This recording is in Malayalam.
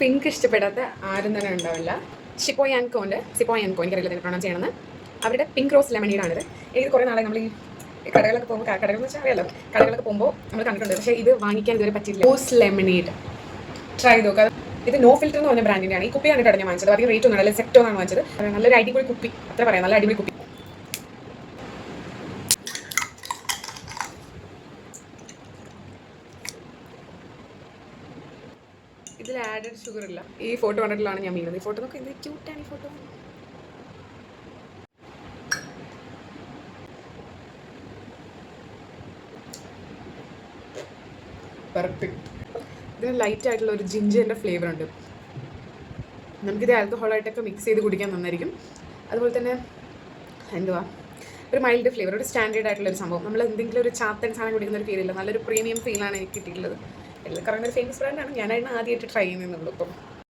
പിങ്ക് ഇഷ്ടപ്പെടാത്ത ആരും തന്നെ ഉണ്ടാവില്ല. സിപ്പോയാൻകോ എനിക്കറിയില്ല ഇതിന് പ്രൊണൗൺസ് ചെയ്യണമെന്ന്. അവരുടെ പിങ്ക് റോസ് ലെമണീഡാണിത്. ഇത് കുറേ നാളെ നമ്മൾ ഈ കടകളൊക്കെ പോകുമ്പോൾ, കടകളെന്ന് വെച്ചാൽ അറിയാലോ, കടകളൊക്കെ പോകുമ്പോൾ നമ്മൾ കണ്ടിട്ടുണ്ട്, പക്ഷേ ഇത് വാങ്ങിക്കാൻ ഇതുവരെ പറ്റില്ല. റോസ് ലെമണീഡ് ട്രൈ ചെയ്ത് നോക്കുക. ഇത് നോ ഫിൽറ്റർ എന്ന് പറഞ്ഞ ബ്രാൻഡിൻ്റെയാണ്. ഈ കുപ്പി കണ്ടിട്ടാണ് ഞാൻ വാങ്ങിച്ചത്. അധികം റേറ്റ് ഒന്നും അല്ല, സെക്ടോ എന്നാണ് വാങ്ങിച്ചത്. നല്ലൊരു അടിപൊളി കുപ്പി, അത്ര പറയാം, നല്ല അടിപൊളി കുപ്പി. ഇതിൽ ആഡഡ് ഷുഗർ ഇല്ല. ഈ ഫോട്ടോ കണ്ടിട്ടുള്ളതാണ് ഞാൻ വീണത്. ഈ ഫോട്ടോ നോക്കി എന്ത് ക്യൂട്ടാണ് ഈ ഫോട്ടോ. പെർഫെക്റ്റ്. ഇതിന് ലൈറ്റ് ആയിട്ടുള്ള ഒരു ജിഞ്ചറിൻ്റെ ഫ്ലേവർ ഉണ്ട്. നമുക്കിത് ആൽക്കഹോളായിട്ടൊക്കെ മിക്സ് ചെയ്ത് കുടിക്കാൻ നന്നായിരിക്കും. അതുപോലെ തന്നെ എന്തുവാ, ഒരു മൈൽഡ് ഫ്ലേവർ, ഒരു സ്റ്റാൻഡേർഡ് ആയിട്ടുള്ള ഒരു സംഭവം. നമ്മൾ എന്തെങ്കിലും ഒരു ചാത്തൻ സാധനം കുടിക്കുന്ന ഒരു ഫീലില്ല, നല്ലൊരു പ്രീമിയം ഫീലാണ് എനിക്ക് കിട്ടിയിട്ടുള്ളത്. എല്ലാവർക്കും അറിയുന്ന ഒരു ഫേമസ് ബ്രാൻഡാണ്. ഞാനായിരുന്നു ആദ്യമായിട്ട് ട്രൈ ചെയ്യുന്നുള്ളൂ ഇപ്പം.